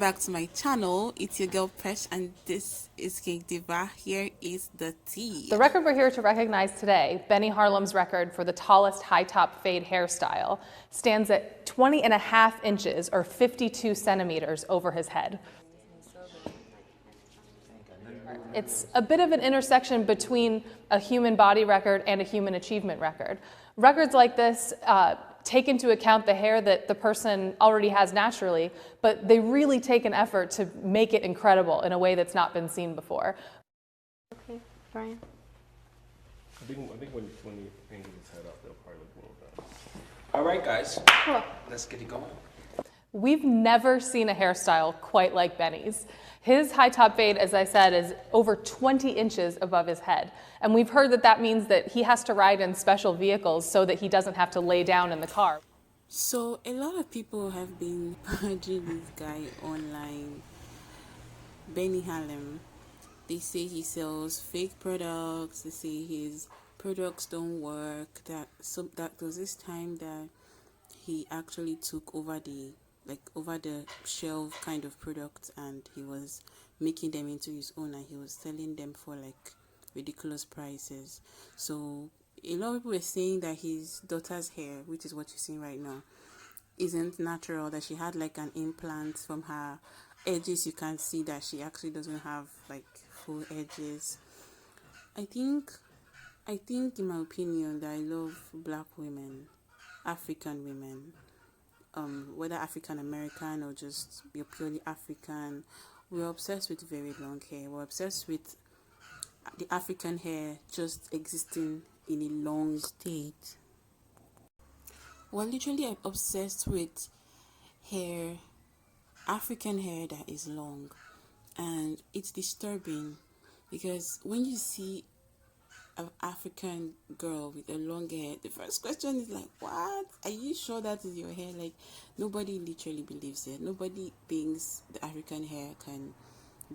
back to my channel. It's your girl Presh and this is King Diva. Here is the tea. The record we're here to recognize today, Benny Harlem's record for the tallest high-top fade hairstyle, stands at 20.5 inches or 52 centimeters over his head. It's a bit of an intersection between a human body record and a human achievement record. Records like this take into account the hair that the person already has naturally, but they really take an effort to make it incredible in a way that's not been seen before. Okay, Brian. I think when you angle his head up, they'll probably look more better. All right, guys, let's get it going. We've never seen a hairstyle quite like Benny's. His high top fade, as I said, is over 20 inches above his head. And we've heard that that means that he has to ride in special vehicles so that he doesn't have to lay down in the car. So a lot of people have been badgering this guy online, Benny Harlem. They say he sells fake products. They say his products don't work. That was this time that he actually took over the shelf kind of products and he was making them into his own and he was selling them for like ridiculous prices. So a lot of people were saying that his daughter's hair, which is what you're seeing right now, isn't natural, that she had like an implant. From her edges you can see that she actually doesn't have like full edges. I think in my opinion that I love black women, African women, whether African American or just you're purely African, we're obsessed with very long hair. We're obsessed with the African hair just existing in a long state. We're literally obsessed with hair, African hair that is long, and it's disturbing because when you see an African girl with a long hair, the first question is like, what? Are you sure that is your hair? Like, nobody literally believes it. Nobody thinks the African hair can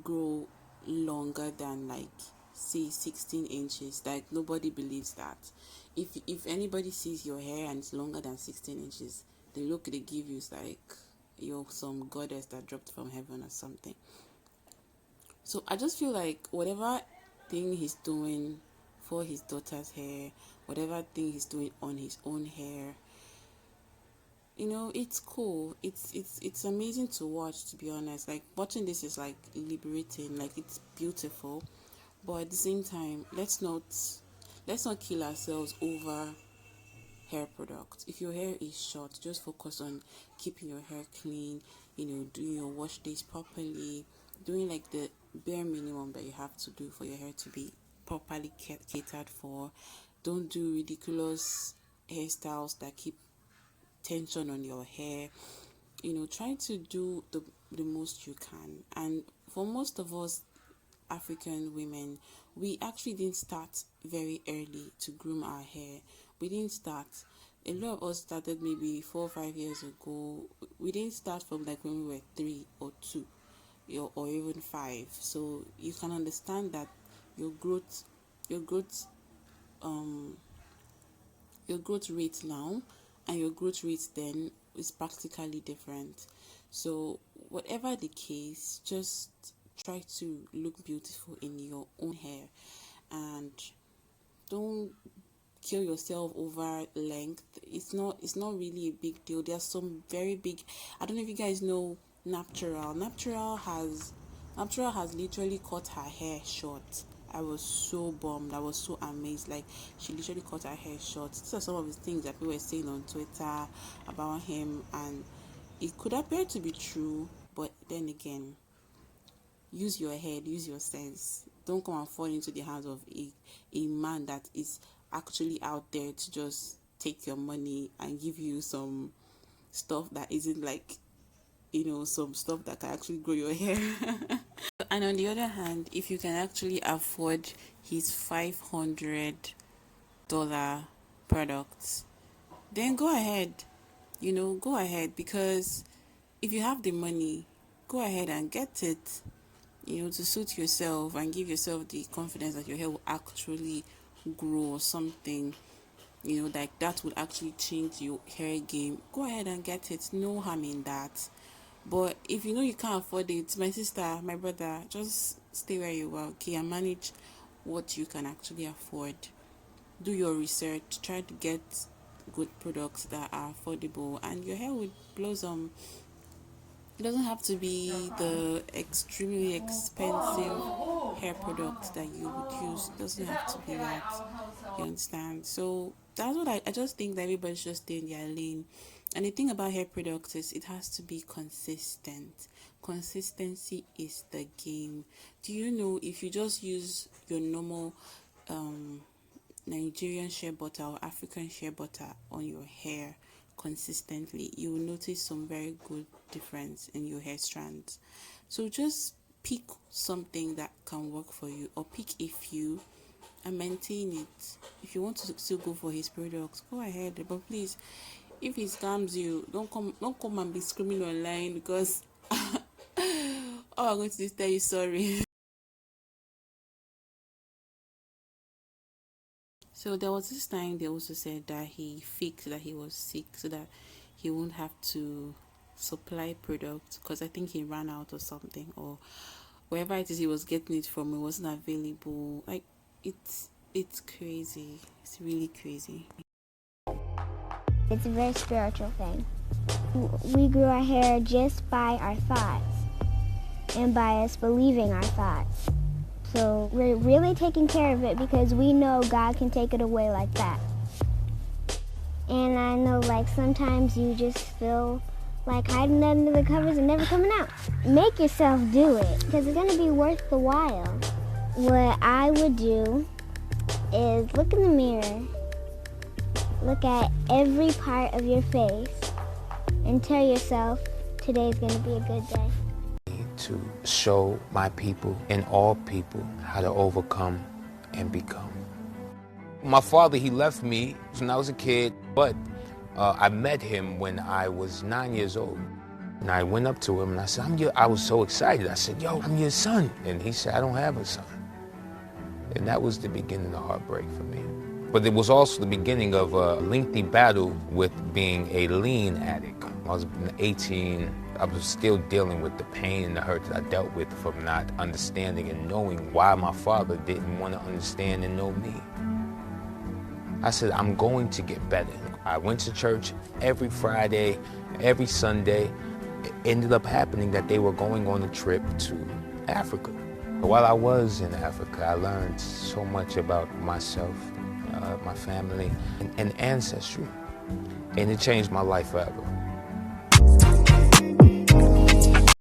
grow longer than like say 16 inches. Like, nobody believes that. If anybody sees your hair and it's longer than 16 inches, the look they give you is like you're some goddess that dropped from heaven or something. So I just feel like whatever thing he's doing for his daughter's hair, whatever thing he's doing on his own hair, you know, it's cool. It's amazing to watch, to be honest. Like, watching this is like liberating, like it's beautiful. But at the same time, let's not kill ourselves over hair products. If your hair is short, just focus on keeping your hair clean, you know, doing your wash days properly, doing like the bare minimum that you have to do for your hair to be properly catered for. Don't do ridiculous hairstyles that keep tension on your hair. You know, try to do the most you can. And for most of us African women, we actually didn't start very early to groom our hair. We didn't start. A lot of us started maybe 4 or 5 years ago. We didn't start from like when we were 3 or 2 or even 5. So you can understand that your growth rate now and your growth rate then is practically different. So whatever the case, just try to look beautiful in your own hair and don't kill yourself over length. It's not really a big deal. There's some very big, I don't know if you guys know Natural has literally cut her hair short. I was so bummed. I was so amazed. Like, she literally cut her hair short. These are some of the things that people were saying on Twitter about him, and it could appear to be true, but then again, use your head, use your sense. Don't come and fall into the hands of a man that is actually out there to just take your money and give you some stuff that isn't like, you know, some stuff that can actually grow your hair. And on the other hand, if you can actually afford his $500 products, then go ahead. You know, go ahead, because if you have the money, go ahead and get it, you know, to suit yourself and give yourself the confidence that your hair will actually grow or something, you know, like that would actually change your hair game. Go ahead and get it. No harm in that. But if you know you can't afford it, my sister, my brother, just stay where you are, okay, and manage what you can actually afford. Do your research, try to get good products that are affordable, and your hair will blossom. It doesn't have to be the extremely expensive hair product that you would use. It doesn't have to be that. You understand? So that's what I just think that everybody should stay in their lane. And the thing about hair products is it has to be consistent. Consistency is the game. Do you know if you just use your normal um Nigerian shea butter or African shea butter on your hair consistently, you will notice some very good difference in your hair strands. So just pick something that can work for you, or pick a few and maintain it. If you want to still go for his products, go ahead. But please, if he scams you, don't come and be screaming online, because all I'm going to do is tell you sorry. So there was this time they also said that he faked that he was sick so that he won't have to supply products, because I think he ran out or something, or wherever it is he was getting it from, it wasn't available. Like, it's crazy. It's really crazy. It's a very spiritual thing. We grew our hair just by our thoughts and by us believing our thoughts. So we're really taking care of it because we know God can take it away like that. And I know, like, sometimes you just feel like hiding under the covers and never coming out. Make yourself do it, because it's gonna be worth the while. What I would do is look in the mirror, look at every part of your face, and tell yourself today's gonna be a good day. To show my people and all people how to overcome and become. My father, he left me when I was a kid, but I met him when I was 9 years old. And I went up to him and I said, I was so excited. I said, yo, I'm your son. And he said, I don't have a son. And that was the beginning of the heartbreak for me. But it was also the beginning of a lengthy battle with being a lean addict. I was 18. I was still dealing with the pain and the hurt that I dealt with from not understanding and knowing why my father didn't want to understand and know me. I said, I'm going to get better. I went to church every Friday, every Sunday. It ended up happening that they were going on a trip to Africa. But while I was in Africa, I learned so much about myself, my family, and ancestry. And it changed my life forever.